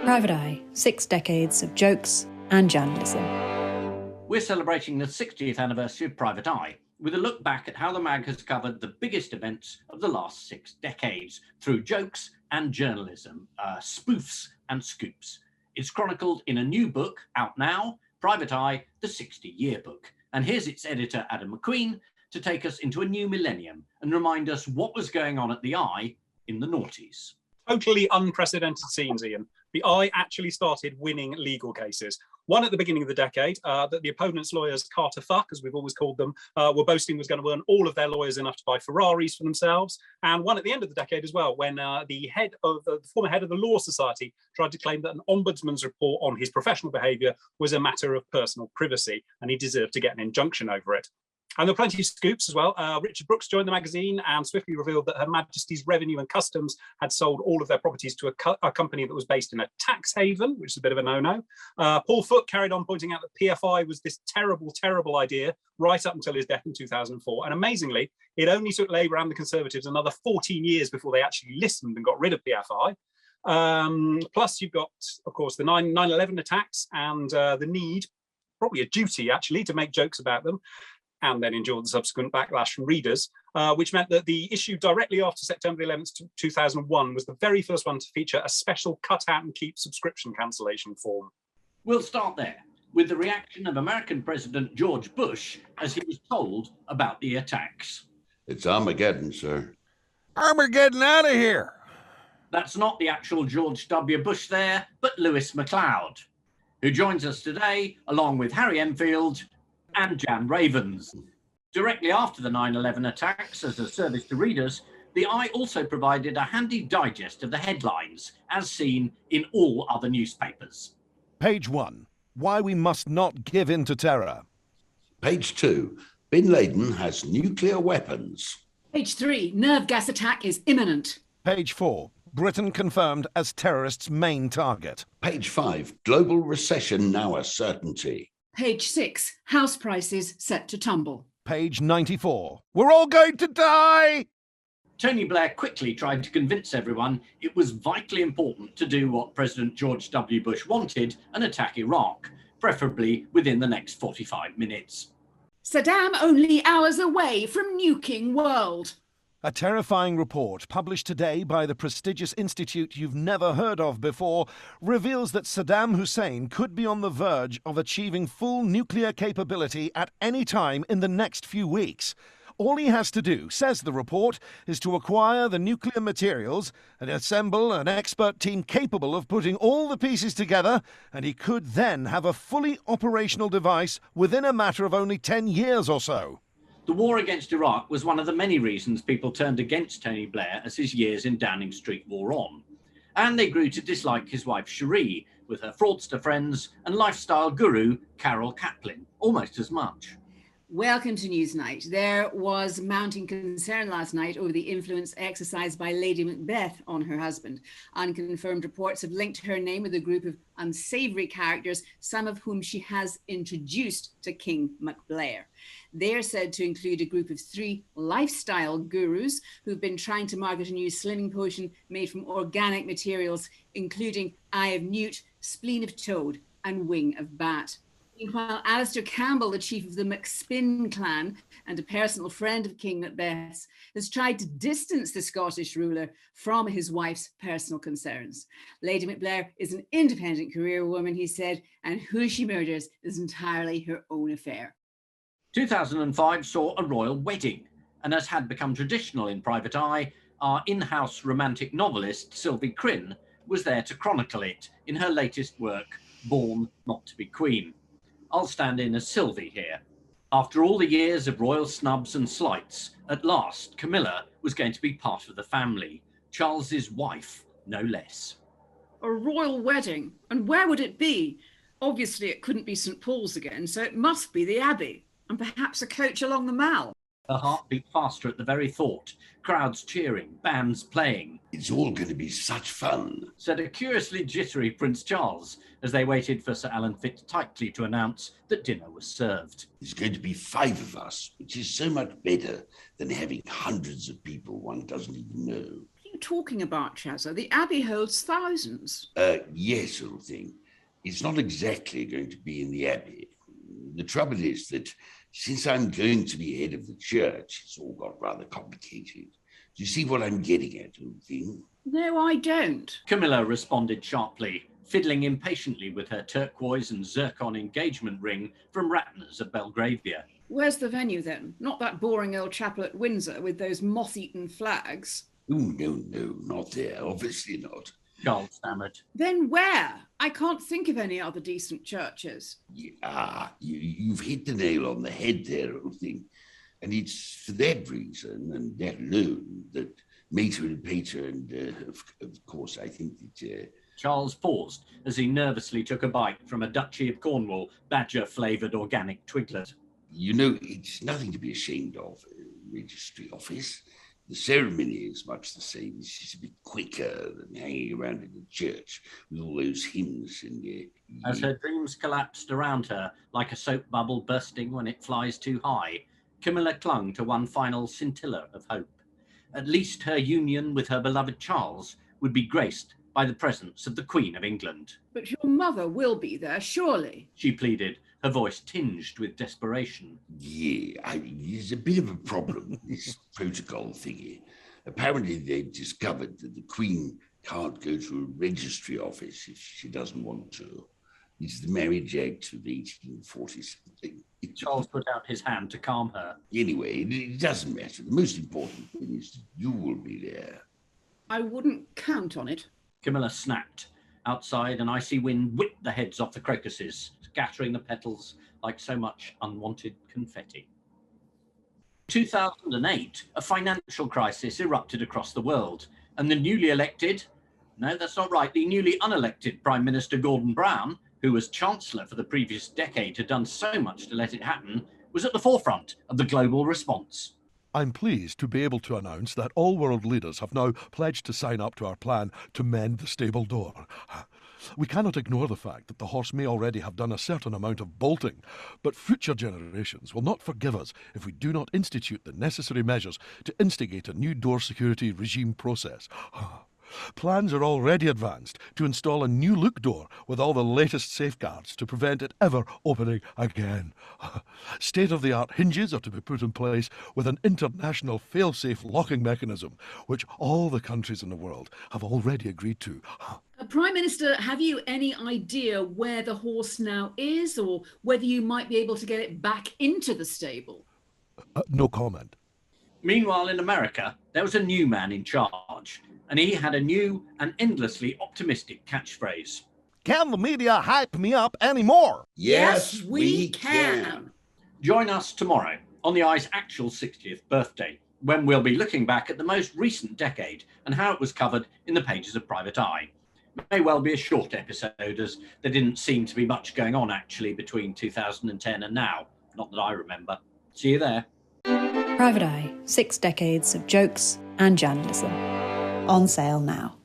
Private Eye, 6 decades of jokes and journalism. We're celebrating the 60th anniversary of Private Eye, with a look back at how the mag has covered the biggest events of the last 6 decades through jokes and journalism, spoofs and scoops. It's chronicled in a new book, out now, Private Eye, the 60 Yearbook. And here's its editor, Adam Macqueen, to take us into a new millennium and remind us what was going on at the Eye in the noughties. Totally unprecedented scenes, Ian. The Eye actually started winning legal cases. One at the beginning of the decade, that the opponent's lawyers, Carter Fuck, as we've always called them, were boasting was going to earn all of their lawyers enough to buy Ferraris for themselves. And one at the end of the decade as well, when the former head of the Law Society tried to claim that an ombudsman's report on his professional behaviour was a matter of personal privacy, and he deserved to get an injunction over it. And there were plenty of scoops as well. Richard Brooks joined the magazine and swiftly revealed that Her Majesty's Revenue and Customs had sold all of their properties to a company that was based in a tax haven, which is a bit of a no-no. Paul Foote carried on pointing out that PFI was this terrible, terrible idea right up until his death in 2004. And amazingly, it only took Labour and the Conservatives another 14 years before they actually listened and got rid of PFI. Plus, you've got, of course, the 9/11 attacks and the need, probably a duty actually, to make jokes about them, and then endured the subsequent backlash from readers, which meant that the issue directly after September 11th, 2001 was the very first one to feature a special cut out and keep subscription cancellation form. We'll start there with the reaction of American President George Bush as he was told about the attacks. It's Armageddon, sir. Armageddon out of here. That's not the actual George W. Bush there, but Lewis Macleod, who joins us today along with Harry Enfield and Jan Ravens. Directly after the 9/11 attacks, as a service to readers, the Eye also provided a handy digest of the headlines, as seen in all other newspapers. Page 1. Why we must not give in to terror. Page 2. Bin Laden has nuclear weapons. Page 3. Nerve gas attack is imminent. Page 4. Britain confirmed as terrorists' main target. Page 5. Global recession now a certainty. Page 6. House prices set to tumble. Page 94. We're all going to die! Tony Blair quickly tried to convince everyone it was vitally important to do what President George W. Bush wanted and attack Iraq, preferably within the next 45 minutes. Saddam only hours away from nuking world. A terrifying report published today by the prestigious institute you've never heard of before reveals that Saddam Hussein could be on the verge of achieving full nuclear capability at any time in the next few weeks. All he has to do, says the report, is to acquire the nuclear materials and assemble an expert team capable of putting all the pieces together, and he could then have a fully operational device within a matter of only 10 years or so. The war against Iraq was one of the many reasons people turned against Tony Blair as his years in Downing Street wore on. And they grew to dislike his wife Cherie, with her fraudster friends and lifestyle guru Carol Kaplan, almost as much. Welcome to Newsnight. There was mounting concern last night over the influence exercised by Lady Macbeth on her husband. Unconfirmed reports have linked her name with a group of unsavoury characters, some of whom she has introduced to King Macblair. They're said to include a group of 3 lifestyle gurus who've been trying to market a new slimming potion made from organic materials, including eye of newt, spleen of toad, and wing of bat. Meanwhile, Alistair Campbell, the chief of the Macleod clan and a personal friend of King Macbeth's, has tried to distance the Scottish ruler from his wife's personal concerns. Lady Macblair is an independent career woman, he said, and who she murders is entirely her own affair. 2005 saw a royal wedding, and as had become traditional in Private Eye, our in-house romantic novelist, Sylvie Crinn, was there to chronicle it in her latest work, Born Not to be Queen. I'll stand in as Sylvie here. After all the years of royal snubs and slights, at last Camilla was going to be part of the family, Charles's wife, no less. A royal wedding? And where would it be? Obviously it couldn't be St Paul's again, so it must be the Abbey, and perhaps a coach along the Mall. Her heart beat faster at the very thought. Crowds cheering, bands playing. It's all going to be such fun, said a curiously jittery Prince Charles as they waited for Sir Alan Fitztightly to announce that dinner was served. There's going to be 5 of us, which is so much better than having hundreds of people one doesn't even know. you talking about, Chazza? The Abbey holds thousands. Yes, sort of thing. It's not exactly going to be in the Abbey. The trouble is that since I'm going to be head of the church, it's all got rather complicated. Do you see what I'm getting at, sort of thing? No, I don't. Camilla responded sharply, fiddling impatiently with her turquoise and zircon engagement ring from Ratner's of Belgravia. Where's the venue then? Not that boring old chapel at Windsor with those moth-eaten flags. Oh, no, not there. Obviously not. Charles stammered. Then where? I can't think of any other decent churches. You've hit the nail on the head there, old thing. And it's for that reason, and that alone, that Mater and Pater, and of course, I think that... Charles paused as he nervously took a bite from a Duchy of Cornwall badger-flavoured organic twiglet. You know, it's nothing to be ashamed of, registry office. The ceremony is much the same. It's just a bit quicker than hanging around in the church with all those hymns in there. As her dreams collapsed around her like a soap bubble bursting when it flies too high, Camilla clung to one final scintilla of hope. At least her union with her beloved Charles would be graced by the presence of the Queen of England. But your mother will be there, surely, she pleaded, her voice tinged with desperation. Yeah, there's a bit of a problem, this protocol thingy. Apparently they've discovered that the Queen can't go to a registry office if she doesn't want to. It's the Marriage Act of 1840-something. Charles put out his hand to calm her. Anyway, it doesn't matter. The most important thing is that you will be there. I wouldn't count on it. Camilla snapped. Outside, an icy wind whipped the heads off the crocuses, scattering the petals like so much unwanted confetti. In 2008, a financial crisis erupted across the world, and the newly unelected Prime Minister Gordon Brown, who was Chancellor for the previous decade, had done so much to let it happen, was at the forefront of the global response. I'm pleased to be able to announce that all world leaders have now pledged to sign up to our plan to mend the stable door. We cannot ignore the fact that the horse may already have done a certain amount of bolting, but future generations will not forgive us if we do not institute the necessary measures to instigate a new door security regime process. Plans are already advanced to install a new look door with all the latest safeguards to prevent it ever opening again. State-of-the-art hinges are to be put in place with an international fail-safe locking mechanism, which all the countries in the world have already agreed to. Prime Minister, have you any idea where the horse now is, or whether you might be able to get it back into the stable? No comment. Meanwhile, in America, there was a new man in charge, and he had a new and endlessly optimistic catchphrase. Can the media hype me up anymore? Yes, we can. Join us tomorrow on the Eye's actual 60th birthday, when we'll be looking back at the most recent decade and how it was covered in the pages of Private Eye. It may well be a short episode, as there didn't seem to be much going on actually between 2010 and now. Not that I remember. See you there. Private Eye, 6 decades of jokes and journalism. On sale now.